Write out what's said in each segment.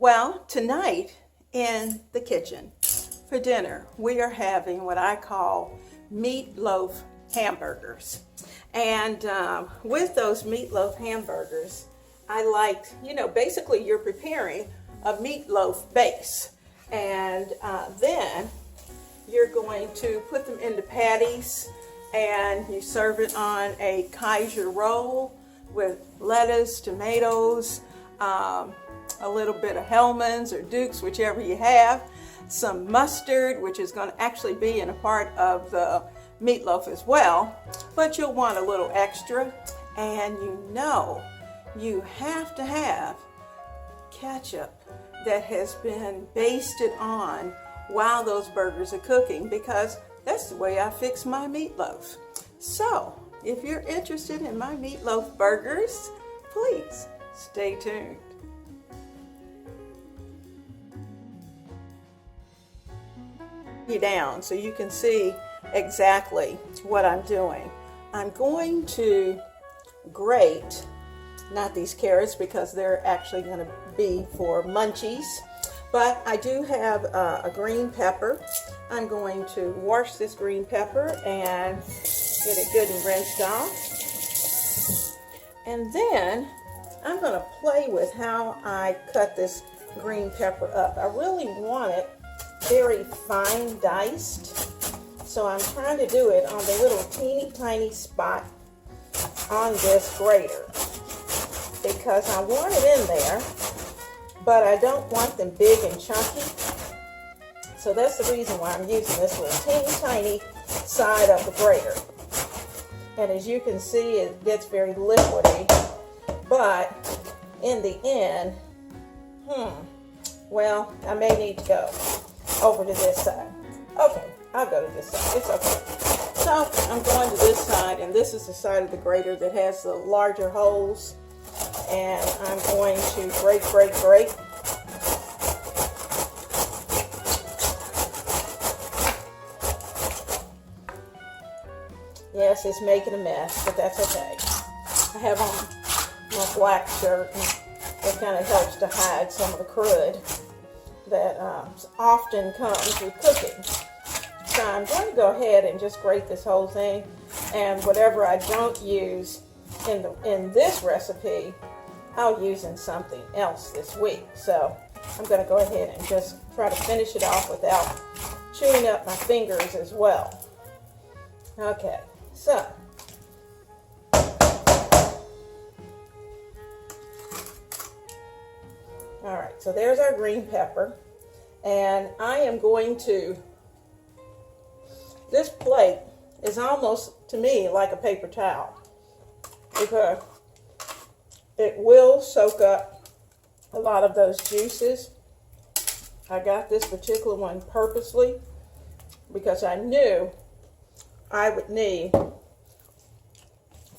Well, tonight in the kitchen for dinner, we are having what I call meatloaf hamburgers. And with those meatloaf hamburgers, I like, basically you're preparing a meatloaf base. And then you're going to put them into patties and you serve it on a Kaiser roll with lettuce, tomatoes, a little bit of Hellman's or Duke's, whichever you have, some mustard, which is going to actually be in a part of the meatloaf as well, but you'll want a little extra. And you have to have ketchup that has been basted on while those burgers are cooking, because that's the way I fix my meatloaf. So if you're interested in my meatloaf burgers, please stay tuned. You down so you can see exactly what I'm doing. I'm going to grate, not these carrots because they're actually going to be for munchies, but I do have a green pepper. I'm going to wash this green pepper and get it good and rinsed off. And then I'm going to play with how I cut this green pepper up. I really want it very fine diced, so I'm trying to do it on the little teeny tiny spot on this grater because I want it in there, but I don't want them big and chunky. So that's the reason why I'm using this little teeny tiny side of the grater. And as you can see, it gets very liquidy, but in the end, well, I may need to go over to this side. Okay, I'll go to this side. It's okay. So I'm going to this side, and this is the side of the grater that has the larger holes. And I'm going to grate. Yes, it's making a mess, but that's okay. I have on my black shirt, and it kind of helps to hide some of the crud that often comes with cooking. So I'm going to go ahead and just grate this whole thing, and whatever I don't use in this recipe, I'll use in something else this week. So I'm going to go ahead and just try to finish it off without chewing up my fingers as well. Okay, so all right, so there's our green pepper, and I am going to, this plate is almost to me like a paper towel because it will soak up a lot of those juices. I got this particular one purposely because I knew I would need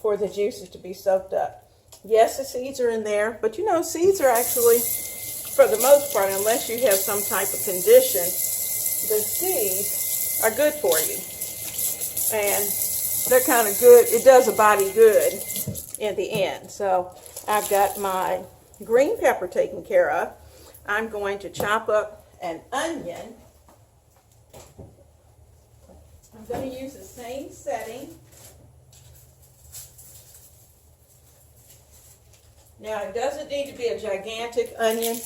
for the juices to be soaked up. Yes, the seeds are in there, but seeds are actually, for the most part, unless you have some type of condition, the seeds are good for you. And they're kind of good. It does a body good in the end. So I've got my green pepper taken care of. I'm going to chop up an onion. I'm going to use the same setting. Now, it doesn't need to be a gigantic onion.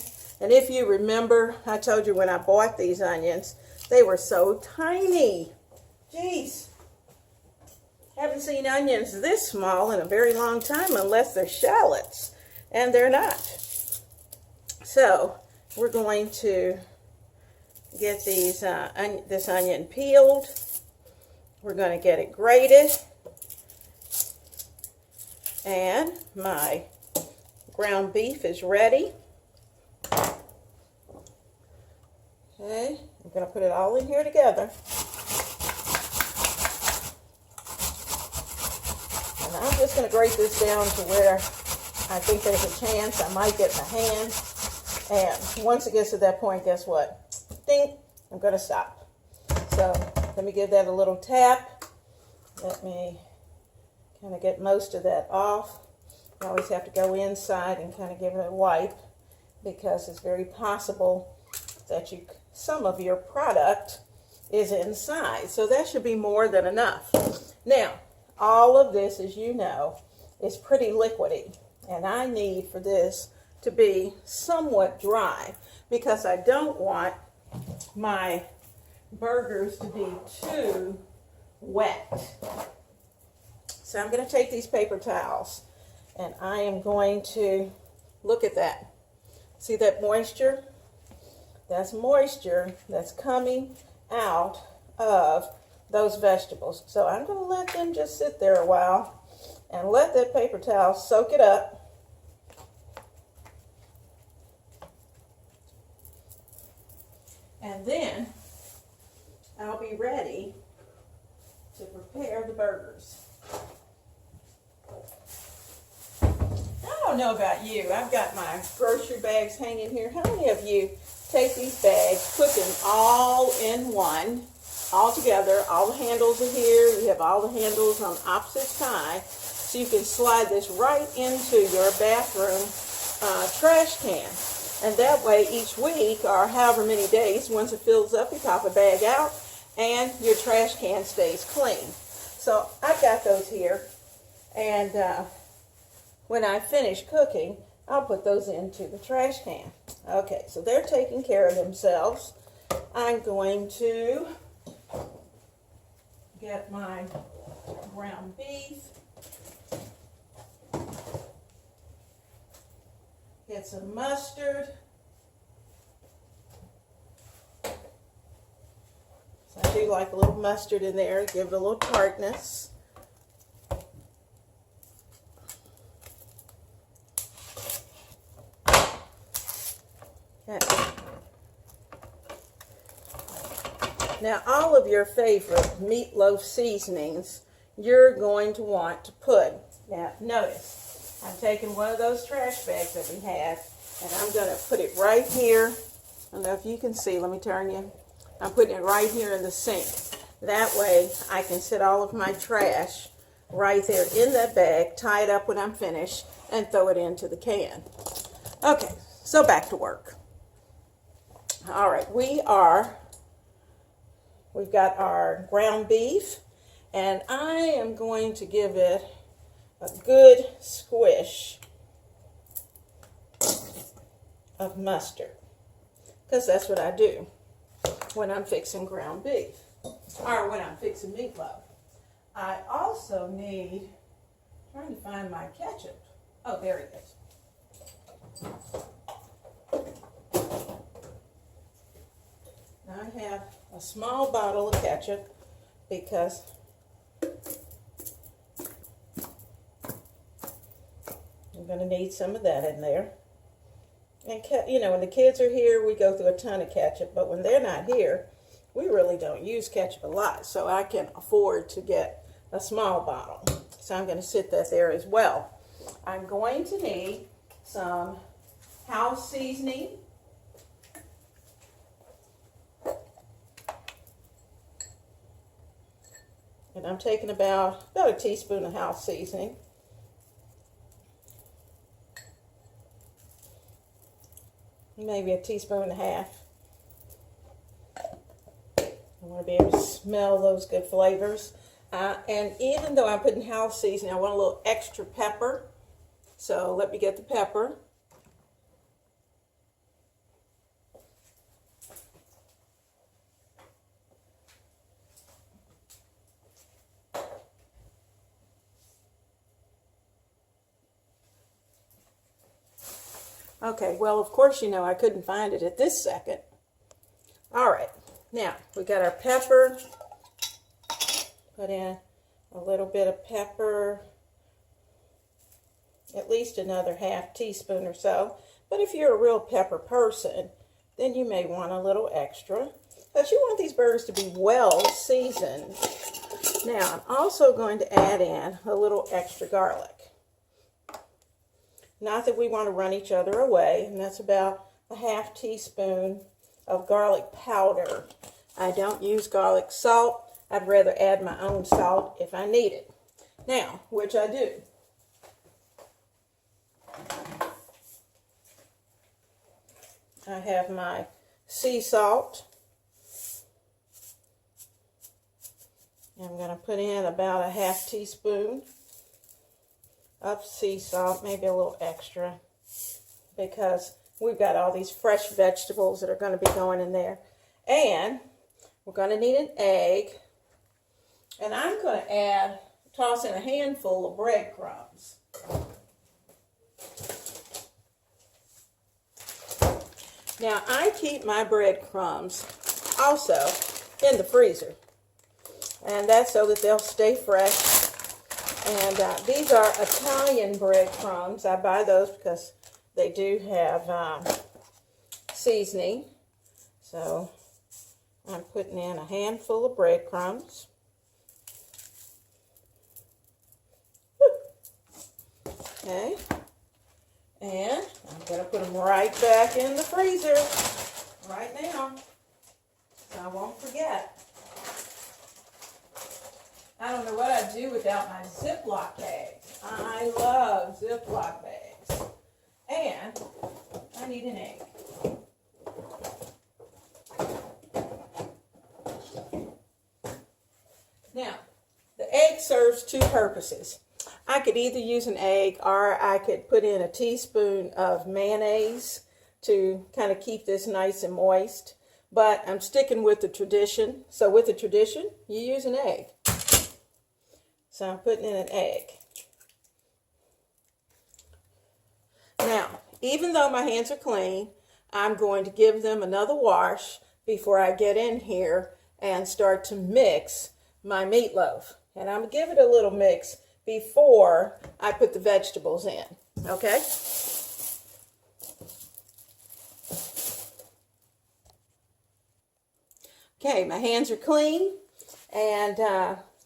And if you remember, I told you when I bought these onions, they were so tiny. Jeez. Haven't seen onions this small in a very long time unless they're shallots. And they're not. So, we're going to get these this onion peeled. We're going to get it grated. And my ground beef is ready. Okay, I'm going to put it all in here together. And I'm just going to grate this down to where I think there's a chance I might get my hand. And once it gets to that point, guess what? Ding, I'm going to stop. So let me give that a little tap. Let me kind of get most of that off. You always have to go inside and kind of give it a wipe. because it's very possible that some of your product is inside. So that should be more than enough. Now, all of this, as you know, is pretty liquidy. And I need for this to be somewhat dry because I don't want my burgers to be too wet. So I'm going to take these paper towels and I am going to look at that. See that moisture? That's moisture that's coming out of those vegetables. So I'm going to let them just sit there a while and let that paper towel soak it up. And then I'll be ready to prepare the burgers. I don't know about you. I've got my grocery bags hanging here. How many of you take these bags, put them all in one, all together? All the handles are here. You have all the handles on opposite sides, so you can slide this right into your bathroom trash can. And that way, each week, or however many days, once it fills up, you pop a bag out, and your trash can stays clean. So I've got those here, and when I finish cooking, I'll put those into the trash can. Okay, so they're taking care of themselves. I'm going to get my ground beef, get some mustard. So I do like a little mustard in there, give it a little tartness. Okay. Now, all of your favorite meatloaf seasonings you're going to want to put. Now, notice, I'm taking one of those trash bags that we had, and I'm going to put it right here. I don't know if you can see. Let me turn you. I'm putting it right here in the sink. That way, I can set all of my trash right there in that bag, tie it up when I'm finished, and throw it into the can. Okay, so back to work. All right, we've got our ground beef, and I am going to give it a good squish of mustard, because that's what I do when I'm fixing ground beef, or when I'm fixing meatloaf. I also need, trying to find my ketchup. Oh, there it is. I have a small bottle of ketchup because I'm going to need some of that in there. And, you know, when the kids are here, we go through a ton of ketchup. But when they're not here, we really don't use ketchup a lot. So I can afford to get a small bottle. So I'm going to sit that there as well. I'm going to need some house seasoning. And I'm taking about a teaspoon of house seasoning. Maybe a teaspoon and a half. I want to be able to smell those good flavors. And even though I'm putting house seasoning, I want a little extra pepper. So let me get the pepper. Okay, well, of course, you know, I couldn't find it at this second. All right, now we got our pepper. Put in a little bit of pepper, at least another half teaspoon or so. But if you're a real pepper person, then you may want a little extra. But you want these burgers to be well seasoned. Now, I'm also going to add in a little extra garlic. Not that we want to run each other away, and that's about a half teaspoon of garlic powder. I don't use garlic salt. I'd rather add my own salt if I need it. Now, which I do. I have my sea salt. I'm going to put in about a half teaspoon of sea salt, maybe a little extra, because we've got all these fresh vegetables that are going to be going in there. And we're going to need an egg. And I'm going to toss in a handful of breadcrumbs. Now, I keep my breadcrumbs also in the freezer. And that's so that they'll stay fresh. And these are Italian breadcrumbs. I buy those because they do have seasoning. So I'm putting in a handful of breadcrumbs. Okay. And I'm going to put them right back in the freezer right now, so I won't forget. I don't know what I'd do without my Ziploc bags. I love Ziploc bags. And I need an egg. Now, the egg serves two purposes. I could either use an egg or I could put in a teaspoon of mayonnaise to kind of keep this nice and moist. But I'm sticking with the tradition. So with the tradition, you use an egg. So I'm putting in an egg. Now, even though my hands are clean, I'm going to give them another wash before I get in here and start to mix my meatloaf. And I'm going to give it a little mix before I put the vegetables in, okay? Okay, my hands are clean, and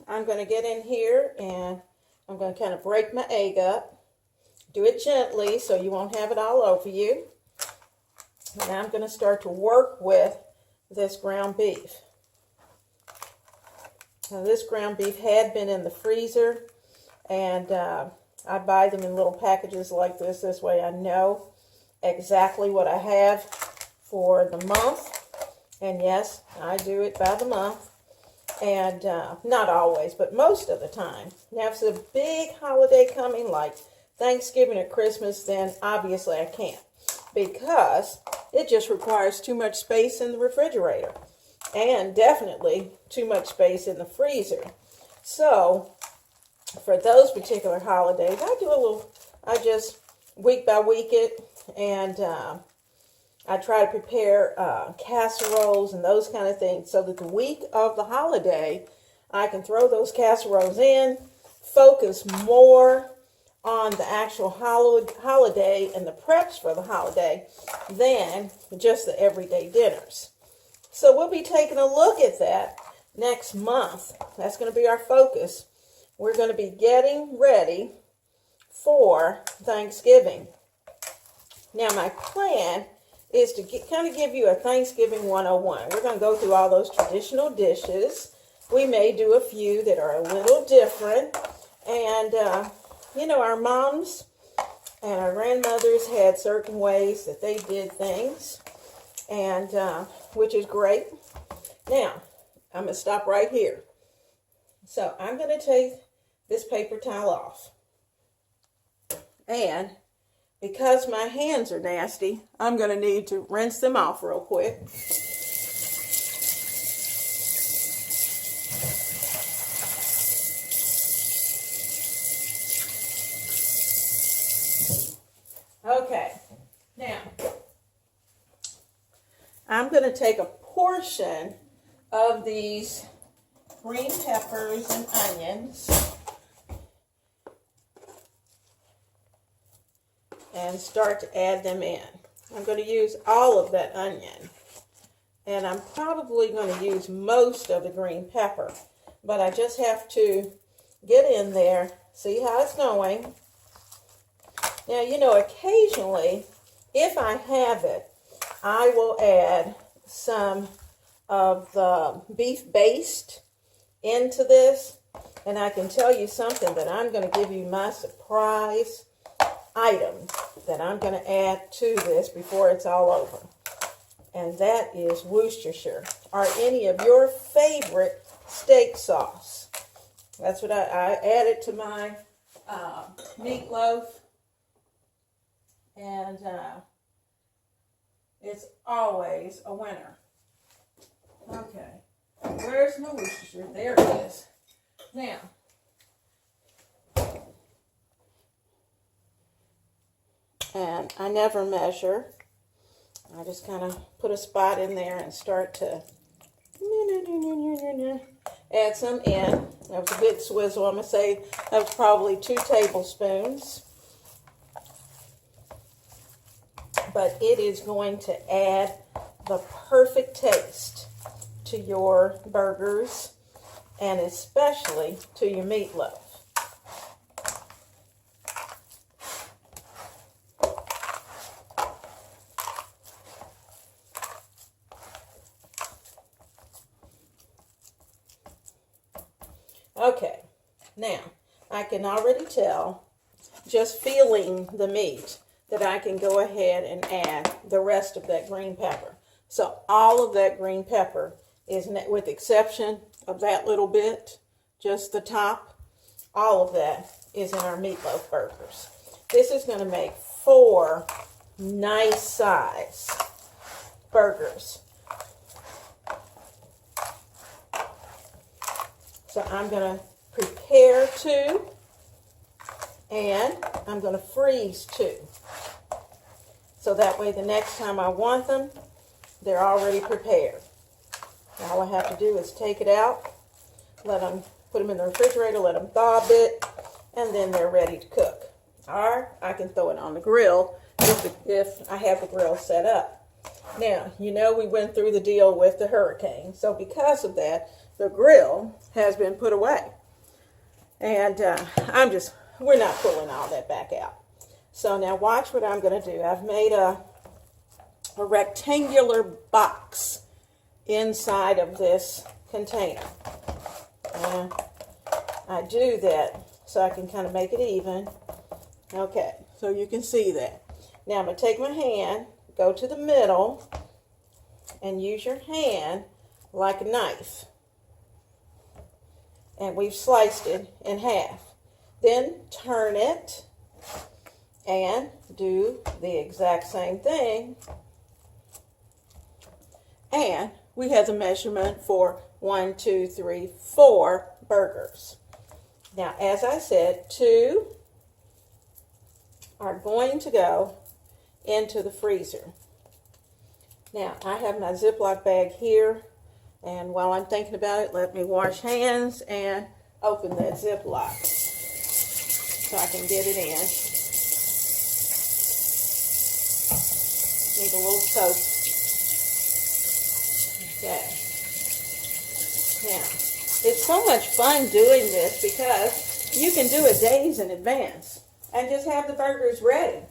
I'm going to get in here, and I'm going to kind of break my egg up. Do it gently so you won't have it all over you. And I'm going to start to work with this ground beef. Now, this ground beef had been in the freezer, and I buy them in little packages like this. This way I know exactly what I have for the month. And yes, I do it by the month. And not always, but most of the time. Now, if it's a big holiday coming like Thanksgiving or Christmas, then obviously I can't. Because it just requires too much space in the refrigerator. And definitely too much space in the freezer. So, for those particular holidays, I just week by week it, and I try to prepare casseroles and those kind of things so that the week of the holiday, I can throw those casseroles in, focus more on the actual holiday and the preps for the holiday than just the everyday dinners. So we'll be taking a look at that next month. That's going to be our focus. We're going to be getting ready for Thanksgiving. Now, my plan is to kind of give you a Thanksgiving 101. We're going to go through all those traditional dishes. We may do a few that are a little different. And, you know, our moms and our grandmothers had certain ways that they did things, and which is great. Now, I'm going to stop right here. So I'm going to take this paper towel off. And because my hands are nasty, I'm going to need to rinse them off real quick. Okay, now I'm going to take a portion of these green peppers and onions and start to add them in. I'm going to use all of that onion, and I'm probably going to use most of the green pepper, but I just have to get in there, see how it's going. Now, you know, occasionally, if I have it, I will add some of the beef baste into this, and I can tell you something that I'm going to give you my surprise item that I'm going to add to this before it's all over. and that is Worcestershire, or any of your favorite steak sauce. That's what I added to my meatloaf, and it's always a winner. Okay, where's my Worcestershire? There it is. Now, and I never measure. I just kind of put a spot in there and start to add some in. That was a good swizzle. I'm going to say that was probably 2 tablespoons. But it is going to add the perfect taste to your burgers and especially to your meatloaf. Okay, now I can already tell, just feeling the meat, that I can go ahead and add the rest of that green pepper. So all of that green pepper is, with the exception of that little bit, just the top, all of that is in our meatloaf burgers. This is going to make 4 nice size burgers. So I'm going to prepare 2, and I'm going to freeze 2. So that way the next time I want them, they're already prepared. Now all I have to do is take it out, put them in the refrigerator, let them thaw a bit, and then they're ready to cook. Or I can throw it on the grill if I have the grill set up. Now, you know we went through the deal with the hurricane, so because of that, the grill has been put away. And we're not pulling all that back out. So now watch what I'm going to do. I've made a rectangular box inside of this container. And I do that so I can kind of make it even. Okay, so you can see that. Now I'm going to take my hand, go to the middle, and use your hand like a knife. And we've sliced it in half. Then turn it and do the exact same thing. And we have the measurement for 1, 2, 3, 4 burgers. Now, as I said, 2 are going to go into the freezer. Now, I have my Ziploc bag here. And while I'm thinking about it, let me wash hands and open that Ziploc so I can get it in. Need a little soap. Okay. Now, it's so much fun doing this because you can do it days in advance and just have the burgers ready.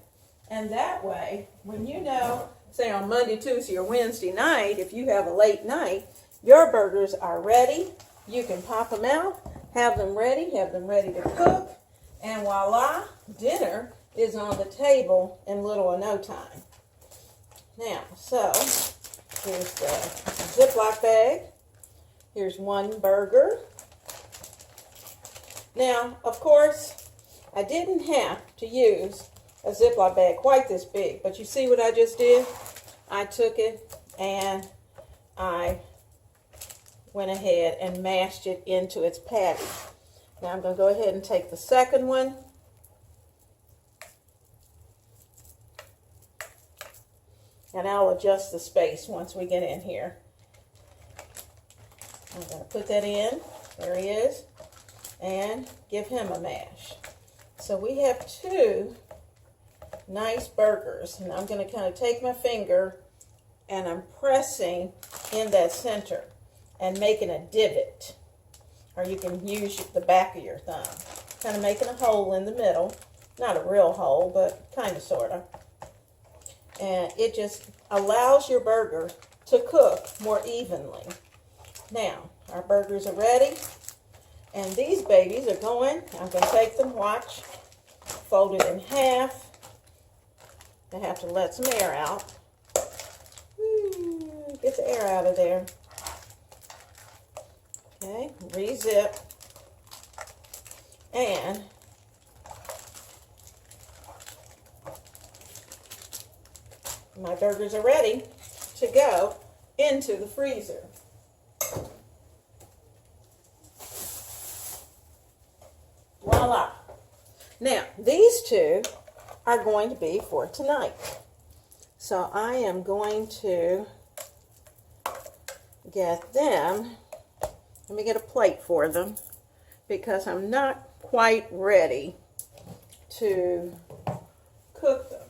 And that way, when you know, say on Monday, Tuesday, or Wednesday night, if you have a late night, your burgers are ready. You can pop them out, have them ready to cook, and voila, dinner is on the table in little or no time. Now, so here's the Ziploc bag. Here's 1 burger. Now, of course, I didn't have to use a Ziploc bag quite this big, but you see what I just did? I took it and I went ahead and mashed it into its patty. Now I'm going to go ahead and take the second one. And I'll adjust the space once we get in here. I'm going to put that in. There he is. And give him a mash. So we have 2 nice burgers. And I'm going to kind of take my finger and I'm pressing in that center and making a divot. Or you can use the back of your thumb. Kind of making a hole in the middle. Not a real hole, but kind of, sort of. And it just allows your burger to cook more evenly. Now, our burgers are ready. And these babies are going, I'm going to take them, watch, fold it in half. I have to let some air out. Woo. get the air out of there. Okay, re-zip. And my burgers are ready to go into the freezer. Voila. Now, these two are going to be for tonight. So I am going to get them. Let me get a plate for them because I'm not quite ready to cook them.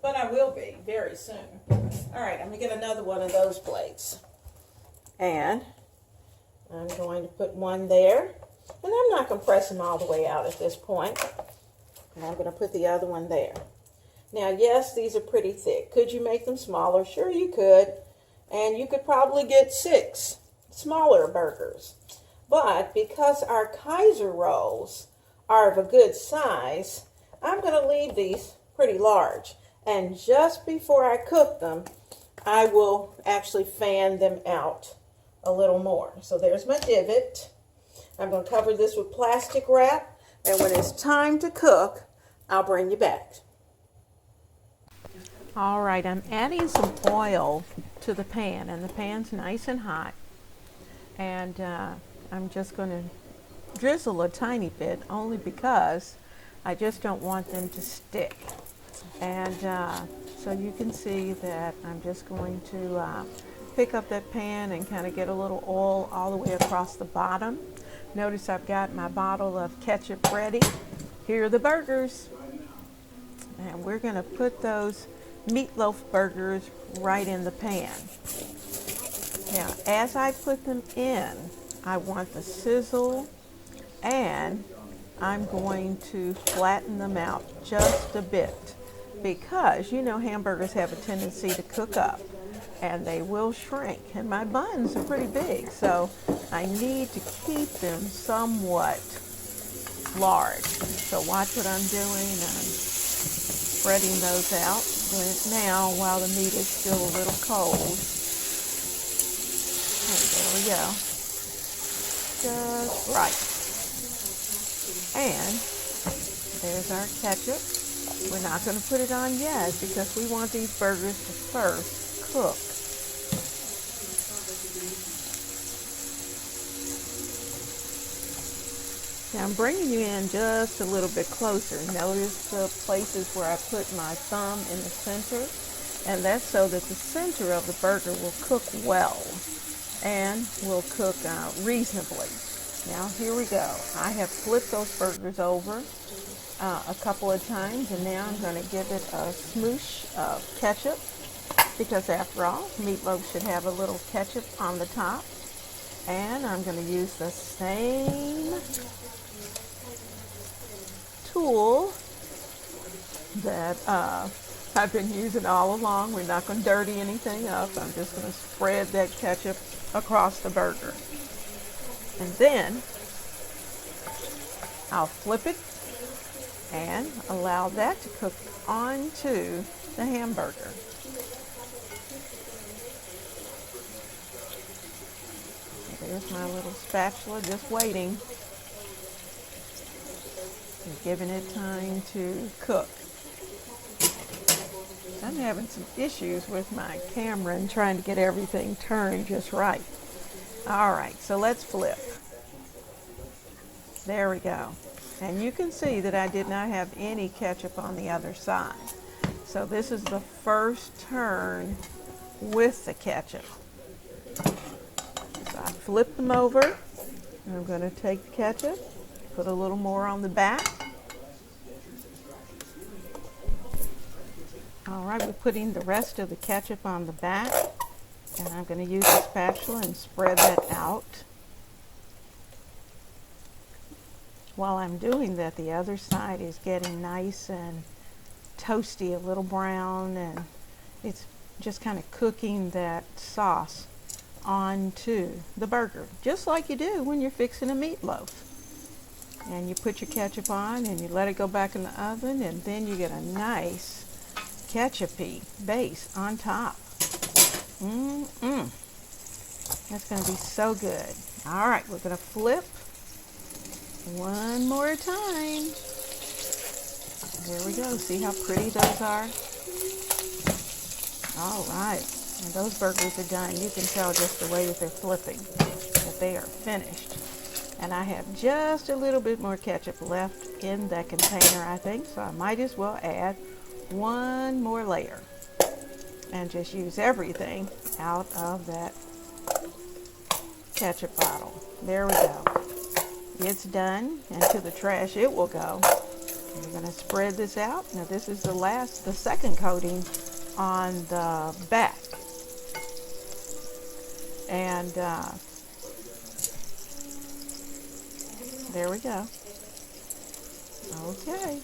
But I will be very soon. All right, I'm going to get another one of those plates. And I'm going to put one there. And I'm not going to press them all the way out at this point. And I'm going to put the other one there. Now, yes, these are pretty thick. Could you make them smaller? Sure, you could. And you could probably get 6 smaller burgers. But because our Kaiser rolls are of a good size, I'm going to leave these pretty large. And just before I cook them, I will actually fan them out a little more. So there's my divot. I'm going to cover this with plastic wrap. And when it's time to cook, I'll bring you back. All right, I'm adding some oil to the pan. And the pan's nice and hot. And I'm just going to drizzle a tiny bit, only because I just don't want them to stick. And so you can see that I'm just going to pick up that pan and kind of get a little oil all the way across the bottom. Notice I've got my bottle of ketchup ready. Here are the burgers. And we're going to put those Meatloaf Burgers right in the pan. Now, as I put them in, I want the sizzle, and I'm going to flatten them out just a bit because, you know, hamburgers have a tendency to cook up and they will shrink. And my buns are pretty big, so I need to keep them somewhat large. So watch what I'm doing. I'm spreading those out. Doing it now while the meat is still a little cold. And there we go. Just right. And there's our ketchup. We're not going to put it on yet because we want these burgers to first cook. Now I'm bringing you in just a little bit closer. Notice the places where I put my thumb in the center, and that's so that the center of the burger will cook well and will cook reasonably. Now here we go. I have flipped those burgers over a couple of times, and now I'm going to give it a smoosh of ketchup because after all, meatloaf should have a little ketchup on the top. And I'm going to use the same tool that I've been using all along. We're not going to dirty anything up. I'm just going to spread that ketchup across the burger. And then I'll flip it and allow that to cook onto the hamburger. There's my little spatula just waiting. And giving it time to cook. I'm having some issues with my camera and trying to get everything turned just right. All right, so let's flip. There we go. And you can see that I did not have any ketchup on the other side. So this is the first turn with the ketchup. So I flip them over. And I'm going to take the ketchup, put a little more on the back. All right, we're putting the rest of the ketchup on the back. And I'm going to use a spatula and spread that out. While I'm doing that, the other side is getting nice and toasty, a little brown, and it's just kind of cooking that sauce onto the burger, just like you do when you're fixing a meatloaf. And you put your ketchup on and you let it go back in the oven, and then you get a nice ketchupy base on top. That's going to be so good. All right, we're going to flip one more time. There we go. See how pretty those are? All right. And those burgers are done. You can tell just the way that they're flipping that they are finished. And I have just a little bit more ketchup left in that container, I think. So I might as well add one more layer and just use everything out of that ketchup bottle. There we go. It's done, and to the trash it will go. We're going to spread this out. Now this is the second coating on the back. And there we go. Okay.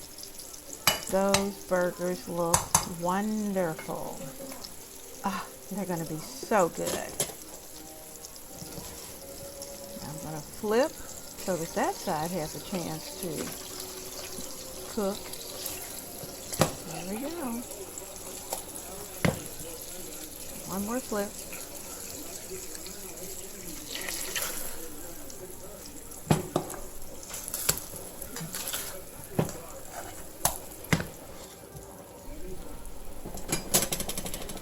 Those burgers look wonderful. Ah, they're going to be so good. I'm going to flip so that that side has a chance to cook. There we go. One more flip.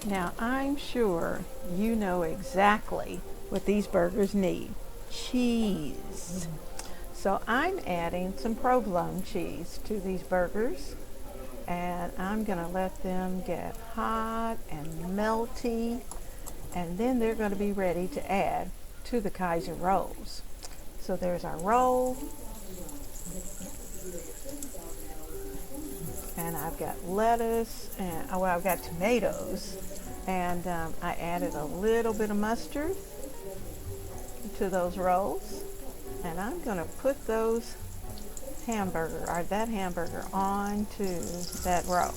Now, I'm sure you know exactly what these burgers need. Cheese. So I'm adding some provolone cheese to these burgers, and I'm going to let them get hot and melty, and then they're going to be ready to add to the Kaiser rolls. So there's our roll, and I've got lettuce, and I've got tomatoes, and I added a little bit of mustard to those rolls, and I'm going to put that hamburger onto that roll.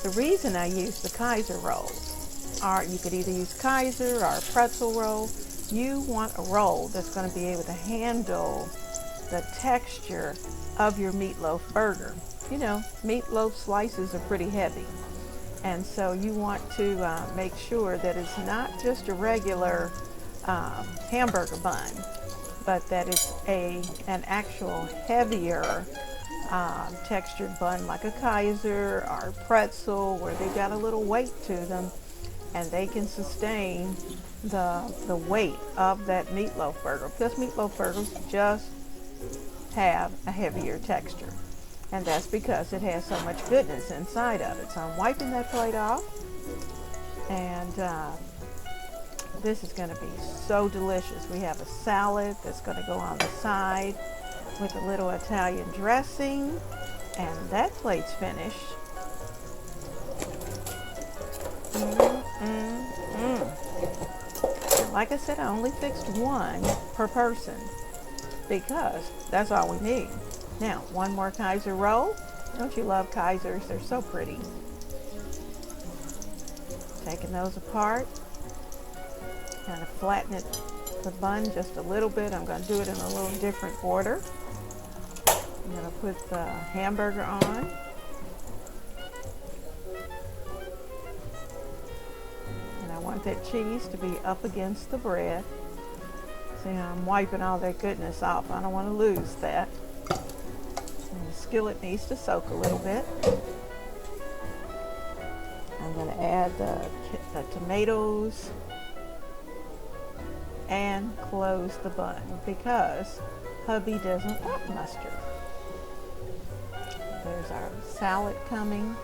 The reason I use the Kaiser rolls are, you could either use Kaiser or a pretzel roll. You want a roll that's going to be able to handle the texture of your meatloaf burger. You know, meatloaf slices are pretty heavy, and so you want to make sure that it's not just a regular hamburger bun, but that it's an actual heavier textured bun, like a Kaiser or a pretzel, where they've got a little weight to them, and they can sustain the weight of that meatloaf burger, because meatloaf burgers just have a heavier texture, and that's because it has so much goodness inside of it. So I'm wiping that plate off, and this is going to be so delicious. We have a salad that's going to go on the side with a little Italian dressing, and that plate's finished. Like I said, I only fixed one per person because that's all we need. Now, one more Kaiser roll. Don't you love Kaisers? They're so pretty. Taking those apart. Kind of flatten the bun just a little bit. I'm going to do it in a little different order. I'm going to put the hamburger on. And I want that cheese to be up against the bread. See how I'm wiping all that goodness off. I don't want to lose that. And the skillet needs to soak a little bit. I'm going to add the tomatoes and close the bun because hubby doesn't want mustard. There's our salad coming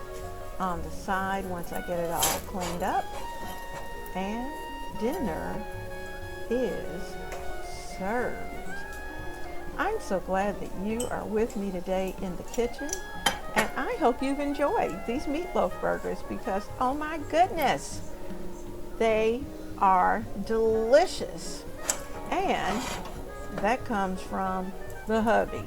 on the side once I get it all cleaned up. And dinner is served. I'm so glad that you are with me today in the kitchen, and I hope you've enjoyed these meatloaf burgers because, oh my goodness, they are delicious. And that comes from the hubby.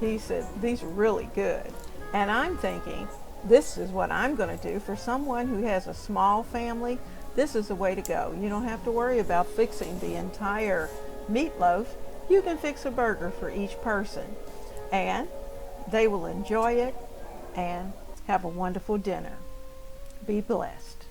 He said these are really good, and I'm thinking this is what I'm going to do for someone who has a small family. This is the way to go. You don't have to worry about fixing the entire meatloaf. You can fix a burger for each person, and they will enjoy it and have a wonderful dinner. Be blessed.